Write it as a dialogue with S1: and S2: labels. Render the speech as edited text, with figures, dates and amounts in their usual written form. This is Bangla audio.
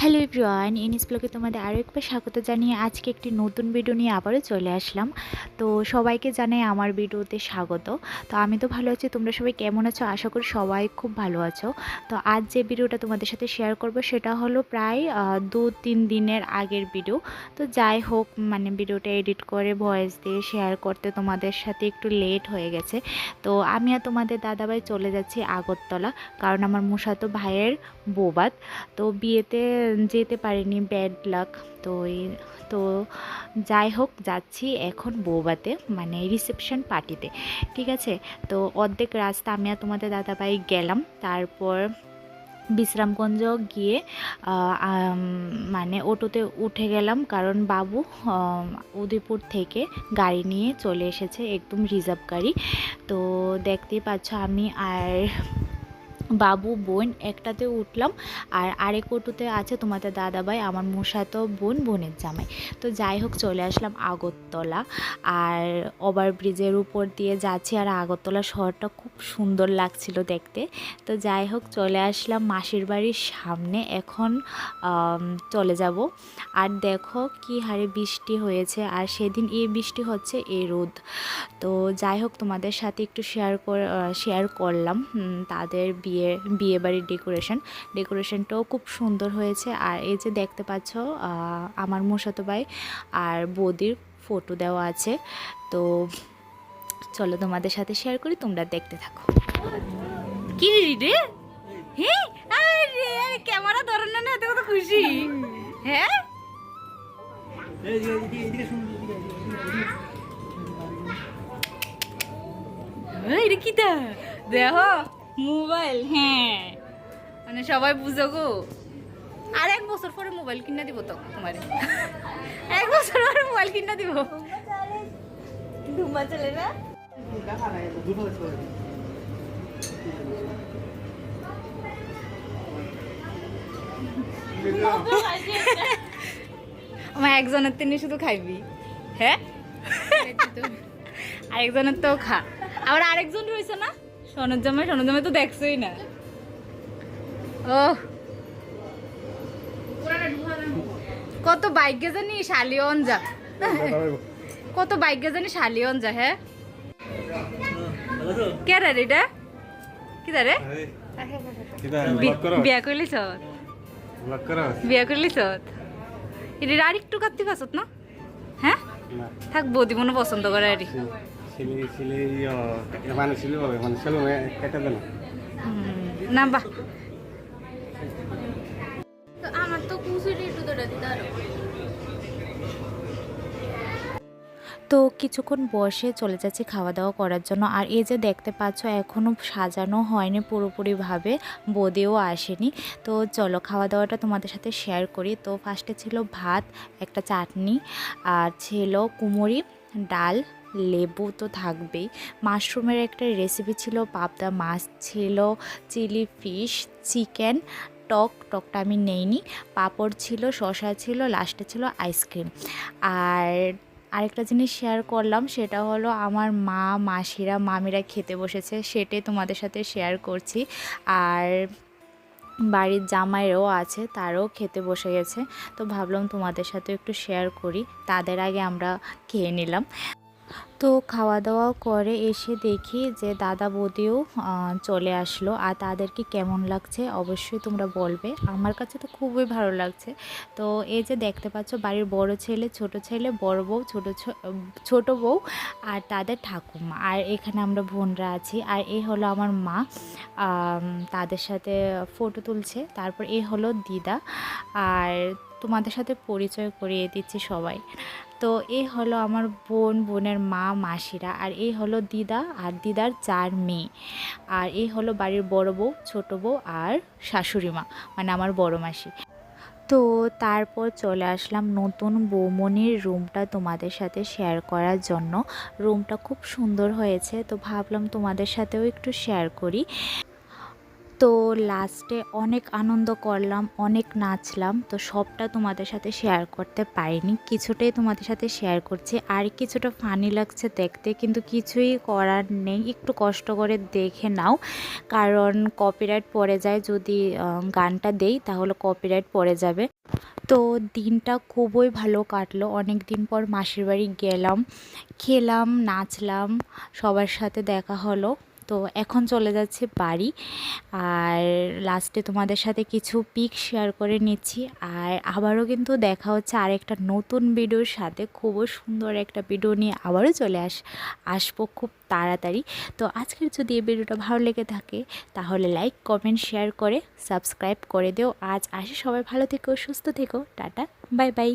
S1: হ্যালো এভরিওয়ান, ইনিস ব্লগে তোমাদের আরও একবার স্বাগত জানিয়ে আজকে একটি নতুন ভিডিও নিয়ে আবারও চলে আসলাম। তো সবাইকে জানাই আমার ভিডিওতে স্বাগত। তো আমি তো ভালো আছি, তোমরা সবাই কেমন আছো? আশা করি সবাই খুব ভালো আছো। তো আজ যে ভিডিওটা তোমাদের সাথে শেয়ার করব সেটা হলো প্রায় 2-3 দিনের আগের ভিডিও। তো যাই হোক, মানে ভিডিওটা এডিট করে ভয়েস দিয়ে শেয়ার করতে তোমাদের সাথে একটু লেট হয়ে গেছে। তো আমি আর তোমাদের দাদাভাই চলে যাচ্ছি আগরতলা, কারণ আমার মুসাতো ভাইয়ের বৌভাত। তো বিয়েতে যেতে পারিনি, ব্যাড লাক। তো যাই হোক, যাচ্ছি এখন বৌভাতে, মানে রিসেপশন পার্টিতে। ঠিক আছে, তো অর্ধেক রাস্তা আমি আর তোমাদের দাদাভাই গেলাম। তারপর বিশ্রামগঞ্জ গিয়ে মানে অটোতে উঠে গেলাম, কারণ বাবু উদয়পুর থেকে গাড়ি নিয়ে চলে এসেছে, একদম রিজার্ভ গাড়ি। তো দেখতেই পাচ্ছ আমি আর বাবু বোন একটাতে উঠলাম, আর আরেক অটোতে আছে তোমাদের দাদাভাই, আমার মশাতো বোন, বোনের জামাই। তো যাই হোক, চলে আসলাম আগরতলা, আর ওভারব্রিজের উপর দিয়ে যাচ্ছি, আর আগরতলা শহরটা খুব সুন্দর লাগছিল দেখতে। তো যাই হোক, চলে আসলাম মাসির বাড়ির সামনে, এখন চলে যাব। আর দেখো কি হারে বৃষ্টি হয়েছে, আর সেদিন এই বৃষ্টি হচ্ছে, এই রোদ। তো যাই হোক, তোমাদের সাথে একটু শেয়ার করলাম তাদের বিয়ে বাড়ির ডেকোরেশনটাও খুব সুন্দর হয়েছে। আর এই যে দেখতে পাচ্ছ, আমার মশাতো ভাই আর বৌদির ফটো দেওয়া আছে। তো চলো তোমাদের সাথে শেয়ার করি, তোমরা দেখতে থাকো। কি রে? হ্যাঁ, আরে ক্যামেরা ধরেন না, এত কত খুশি। হ্যাঁ, এটা কি দেখো মোবাইল। হ্যাঁ, মানে সবাই বুঝো গো। আর 1 বছর পরে মোবাইল কিনা দিব তো তোমার। 1 বছর পরে মোবাইল কিনা দিব। ধুমা চলে না। আমার একজনের তিনি শুধু খাইবি। হ্যাঁ, আরেকজনের তো খা। আবার আরেকজন রয়েছে না, সনজ্জামাই তো দেখছোই না। ও কত বাইকে জানি শালিয়ন যা, কত বাইকে জানি শালিয়ন যা। হ্যাঁ, কে রে এটা? কি রে? বিয়া করলিস? বিয়া করলিস? এটা আর একটু কাটতে পারছত না? হ্যাঁ, থাক, বৌদি মনে পছন্দ করে আর না। বাহ, আমার তো তো কিছুক্ষণ বসে চলে যাচ্ছি খাওয়া দাওয়া করার জন্য। আর এই যে দেখতে পাচ্ছ, এখনও সাজানো হয়নি পুরোপুরিভাবে, বৌদিও আসেনি। তো চলো খাওয়া দাওয়াটা তোমাদের সাথে শেয়ার করি। তো ফার্স্টে ছিল ভাত, একটা চাটনি, আর ছিল কুমড়ি, ডাল, লেবু তো থাকবেই, মাশরুমের একটা রেসিপি ছিল, পাবদা মাছ ছিল, চিলি ফিশ, চিকেন, টকটা আমি নেইনি, পাঁপড় ছিল, শসা ছিল, লাস্টে ছিল আইসক্রিম। আর আরেকটা জিনিস শেয়ার করলাম, সেটা হলো আমার মা, মাসিরা, মামিরা খেতে বসেছে, সেটাই তোমাদের সাথে শেয়ার করছি। আর বাড়ির জামাইরাও আছে, তারাও খেতে বসে গেছে। তো ভাবলাম তোমাদের সাথে একটু শেয়ার করি, তাদের আগে আমরা খেয়ে নিলাম। তো খাওয়া দাওয়া করে এসে দেখি যে দাদা বৌদিও চলে আসলো। আর তাদেরকে কেমন লাগছে অবশ্যই তোমরা বলবে, আমার কাছে তো খুবই ভালো লাগছে। তো এই যে দেখতে পাচ্ছ, বাড়ির বড় ছেলে, ছোট ছেলে, বড় বউ, ছোট বউ, আর তাদের ঠাকুমা, আর এখানে আমরা বোনরা আছি। আর এই হলো আমার মা, তাদের সাথে ফটো তুলছে। তারপর এই হলো দিদা, আর তোমাদের সাথে পরিচয় করিয়ে দিচ্ছি সবাই। তো এই হলো আমার বোনের মা, মাসিরা, আর এই হলো দিদা, আর দিদার 4 মেয়ে, আর এই হলো বাড়ির বড় বউ, ছোট বউ, আর শাশুড়ি মা, মানে আমার বড় মাসি। তো তারপর চলে আসলাম নতুন বৌমনির রুমটা তোমাদের সাথে শেয়ার করার জন্য। রুমটা খুব সুন্দর হয়েছে, তো ভাবলাম তোমাদের সাথেও একটু শেয়ার করি। তো লাস্টে অনেক আনন্দ করলাম, অনেক নাচলাম। তো সবটা তোমাদের সাথে শেয়ার করতে পারিনি, কিছুটাই তোমাদের সাথে শেয়ার করছি। আর কিছুটা ফানি লাগছে দেখতে, কিন্তু কিছুই করার নেই, একটু কষ্ট করে দেখে নাও, কারণ কপিরাইট পড়ে যায় যদি গানটা দেই, তাহলে কপিরাইট পড়ে যাবে। তো দিনটা খুবই ভালো কাটলো, অনেক দিন পর মাসির বাড়ি গেলাম, খেলাম, নাচলাম, সবার সাথে দেখা হলো। তো এখন চলে যাচ্ছে বাড়ি। আর লাস্টে তোমাদের সাথে কিছু পিক শেয়ার করে নিচ্ছি। আর আবারও কিন্তু দেখা হচ্ছে আরেকটা নতুন ভিডিওর সাথে, খুবই সুন্দর একটা ভিডিও নিয়ে আবারও চলে আসবো খুব তাড়াতাড়ি। তো আজকের যদি এই ভিডিওটা ভালো লেগে থাকে তাহলে লাইক, কমেন্ট, শেয়ার করে সাবস্ক্রাইব করে দিও। আজ আসি, সবাই ভালো থেকো, সুস্থ থেকো, টাটা, বাই বাই।